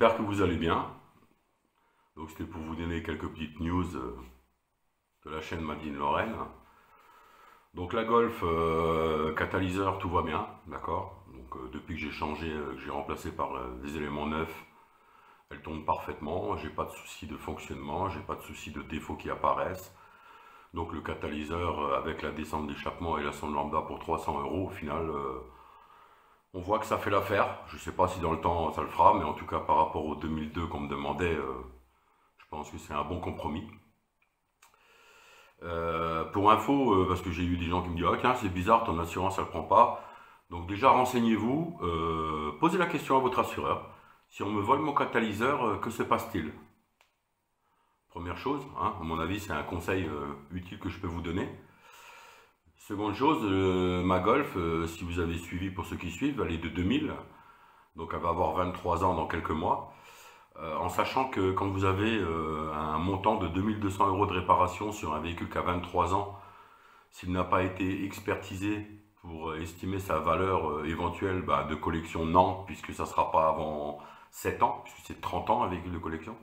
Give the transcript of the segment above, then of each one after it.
j'espère que vous allez bien. Donc c'était pour vous donner quelques petites news de la chaîne Made in Lorraine. Donc la Golf, catalyseur, tout va bien, d'accord. Donc depuis que j'ai changé, que j'ai remplacé par des éléments neufs, elle tourne parfaitement. J'ai pas de soucis de fonctionnement, j'ai pas de soucis de défauts qui apparaissent. Donc le catalyseur avec la descente d'échappement et la sonde lambda pour 300 €, au final, on voit que ça fait l'affaire. Je sais pas si dans le temps ça le fera, mais en tout cas par rapport au 2002 qu'on me demandait, je pense que c'est un bon compromis. Pour info, parce que j'ai eu des gens qui me disent ah tiens c'est bizarre ton assurance elle prend pas. Donc déjà renseignez-vous, posez la question à votre assureur. Si on me vole mon catalyseur, que se passe-t-il? Première chose, hein, à mon avis c'est un conseil utile que je peux vous donner. Seconde chose, ma Golf, si vous avez suivi pour ceux qui suivent, elle est de 2000, donc elle va avoir 23 ans dans quelques mois. En sachant que quand vous avez un montant de 2200 € de réparation sur un véhicule qui a 23 ans, s'il n'a pas été expertisé pour estimer sa valeur éventuelle de collection, non, puisque ça ne sera pas avant 7 ans, puisque c'est 30 ans un véhicule de collection.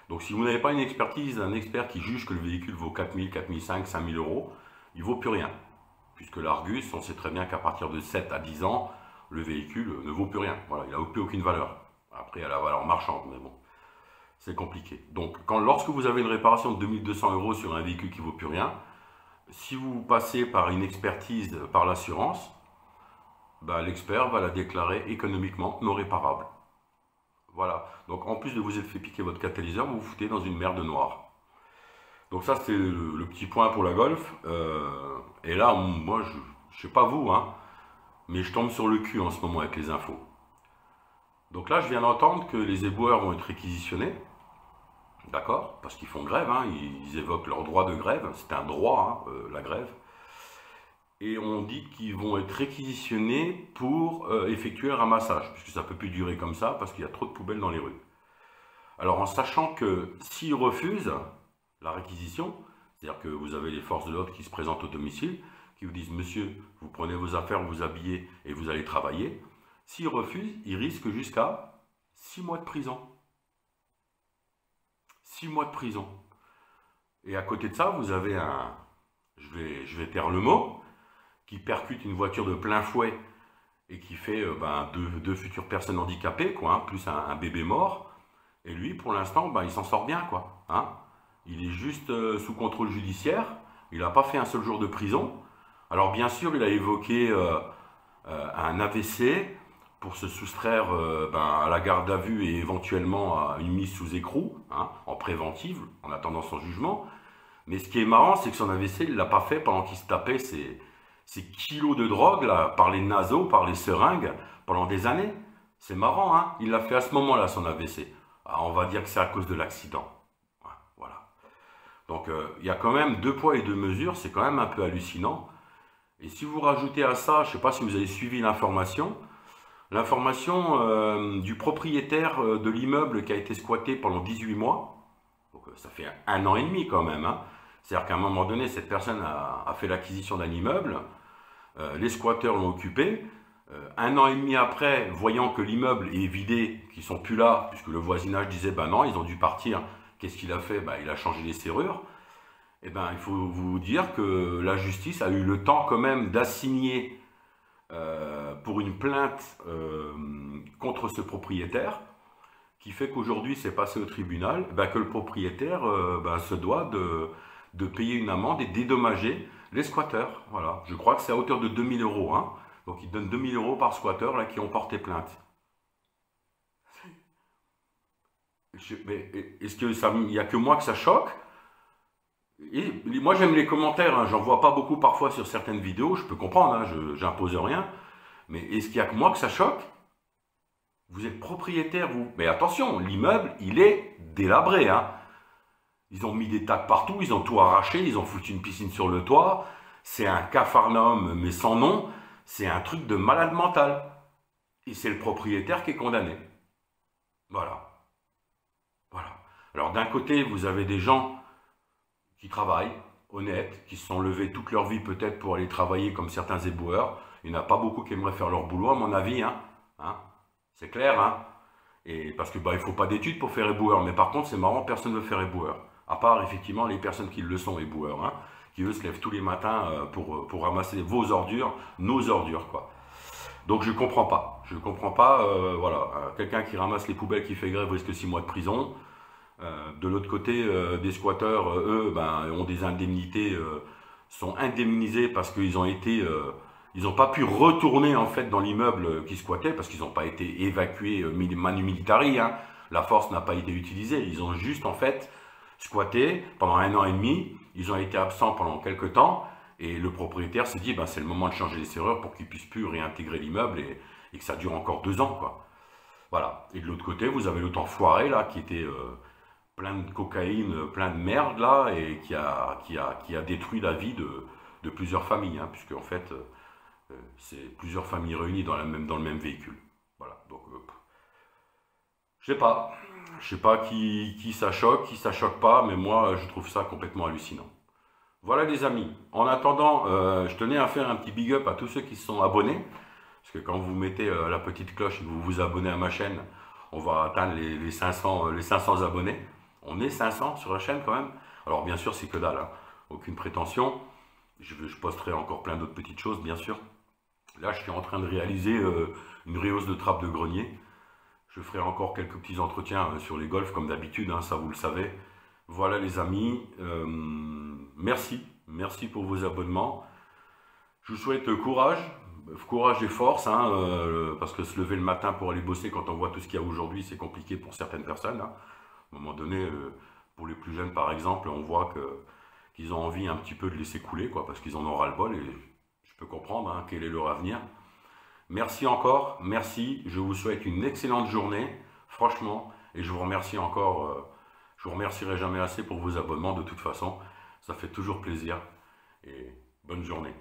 Donc si vous n'avez pas une expertise, un expert qui juge que le véhicule vaut 4000, 4500, 5000 €, il ne vaut plus rien. Puisque l'Argus, on sait très bien qu'à partir de 7 à 10 ans, le véhicule ne vaut plus rien. Voilà, il n'a plus aucune valeur. Après, à la valeur marchande, mais bon, c'est compliqué. Donc, lorsque vous avez une réparation de 2200 € sur un véhicule qui ne vaut plus rien, si vous passez par une expertise par l'assurance, l'expert va la déclarer économiquement non réparable. Voilà. Donc, en plus de vous être fait piquer votre catalyseur, vous vous foutez dans une mer de noir. Donc ça, c'est le petit point pour la Golf. Et là, moi, je ne sais pas vous, hein, mais je tombe sur le cul en ce moment avec les infos. Donc là, je viens d'entendre que les éboueurs vont être réquisitionnés, d'accord, parce qu'ils font grève, hein, ils évoquent leur droit de grève, c'est un droit, hein, la grève, et on dit qu'ils vont être réquisitionnés pour effectuer le ramassage, puisque ça ne peut plus durer comme ça, parce qu'il y a trop de poubelles dans les rues. Alors en sachant que s'ils refusent la réquisition, c'est-à-dire que vous avez les forces de l'ordre qui se présentent au domicile, qui vous disent « Monsieur, vous prenez vos affaires, vous habillez et vous allez travailler », s'ils refusent, ils risquent jusqu'à 6 mois de prison. 6 mois de prison. Et à côté de ça, vous avez un, je vais taire le mot, qui percute une voiture de plein fouet et qui fait deux futures personnes handicapées, quoi, hein, plus un bébé mort. Et lui, pour l'instant, il s'en sort bien, quoi. Hein. Il est juste sous contrôle judiciaire. Il n'a pas fait un seul jour de prison. Alors bien sûr, il a évoqué un AVC, pour se soustraire à la garde à vue et éventuellement à une mise sous écrou, hein, en préventive, en attendant son jugement. Mais ce qui est marrant, c'est que son AVC, il ne l'a pas fait pendant qu'il se tapait ces kilos de drogue là, par les naseaux, par les seringues, pendant des années. C'est marrant, hein, il l'a fait à ce moment-là, son AVC. Alors, on va dire que c'est à cause de l'accident. Voilà. Donc, il y a quand même 2 poids et 2 mesures, c'est quand même un peu hallucinant. Et si vous rajoutez à ça, je ne sais pas si vous avez suivi l'information du propriétaire de l'immeuble qui a été squatté pendant 18 mois, donc ça fait 1 an et demi quand même, hein. C'est-à-dire qu'à un moment donné, cette personne a fait l'acquisition d'un immeuble, les squatteurs l'ont occupé, 1 an et demi après, voyant que l'immeuble est vidé, qu'ils ne sont plus là, puisque le voisinage disait non, ils ont dû partir, qu'est-ce qu'il a fait? Il a changé les serrures. Eh bien, il faut vous dire que la justice a eu le temps quand même d'assigner pour une plainte contre ce propriétaire, qui fait qu'aujourd'hui c'est passé au tribunal, que le propriétaire se doit de payer une amende et dédommager les squatteurs. Voilà. Je crois que c'est à hauteur de 2000 €. Hein. Donc il donne 2000 € par squatteur là, qui ont porté plainte. Mais est-ce qu'il n'y a que moi que ça choque? Et moi j'aime les commentaires, hein, j'en vois pas beaucoup parfois sur certaines vidéos, je peux comprendre, hein, j'impose rien, mais est-ce qu'il y a que moi que ça choque? Vous êtes propriétaire, vous. Mais attention, l'immeuble, il est délabré, hein. Ils ont mis des tacs partout, ils ont tout arraché, ils ont foutu une piscine sur le toit, c'est un capharnaüm mais sans nom, c'est un truc de malade mental. Et c'est le propriétaire qui est condamné. Voilà. Voilà. Alors d'un côté, vous avez des gens qui travaillent, honnêtes, qui se sont levés toute leur vie peut-être pour aller travailler comme certains éboueurs. Il n'y en a pas beaucoup qui aimeraient faire leur boulot, à mon avis, hein. C'est clair, hein. Et parce que bah, il faut pas d'études pour faire éboueur. Mais par contre, c'est marrant, personne ne veut faire éboueur. À part effectivement les personnes qui le sont éboueurs, hein, qui eux se lèvent tous les matins pour ramasser vos ordures, nos ordures, quoi. Donc je comprends pas. Je comprends pas, voilà. Quelqu'un qui ramasse les poubelles, qui fait grève, risque 6 mois de prison. De l'autre côté, des squatteurs, eux, ben, ont des indemnités, sont indemnisés parce qu'ils ont été, ils n'ont pas pu retourner en fait dans l'immeuble qui squattait parce qu'ils n'ont pas été évacués manu militari, hein. La force n'a pas été utilisée. Ils ont juste en fait squatté pendant 1 an et demi. Ils ont été absents pendant quelques temps et le propriétaire s'est dit, ben, c'est le moment de changer les serrures pour qu'ils puissent plus réintégrer l'immeuble et que ça dure encore 2 ans, quoi. Voilà. Et de l'autre côté, vous avez l'autre enfoiré là qui était plein de cocaïne, plein de merde là, et qui a détruit la vie de plusieurs familles, hein, puisque en fait, c'est plusieurs familles réunies dans le même véhicule. Voilà, donc je sais pas qui ça choque pas, mais moi je trouve ça complètement hallucinant. Voilà les amis, en attendant, je tenais à faire un petit big up à tous ceux qui se sont abonnés, parce que quand vous mettez la petite cloche et que vous vous abonnez à ma chaîne, on va atteindre les 500 abonnés. On est 500 sur la chaîne quand même. Alors bien sûr, c'est que dalle, hein. Aucune prétention. Je posterai encore plein d'autres petites choses, bien sûr. Là, je suis en train de réaliser une rehausse de trappe de grenier. Je ferai encore quelques petits entretiens sur les golfs, comme d'habitude, hein, ça vous le savez. Voilà les amis. Merci pour vos abonnements. Je vous souhaite courage et force, hein, parce que se lever le matin pour aller bosser quand on voit tout ce qu'il y a aujourd'hui, c'est compliqué pour certaines personnes, hein. À un moment donné, pour les plus jeunes par exemple, on voit qu'ils ont envie un petit peu de laisser couler, quoi, parce qu'ils en ont ras-le-bol et je peux comprendre, hein, quel est leur avenir. Merci encore, merci, je vous souhaite une excellente journée, franchement, et je vous remercie encore, je vous remercierai jamais assez pour vos abonnements, de toute façon, ça fait toujours plaisir, et bonne journée.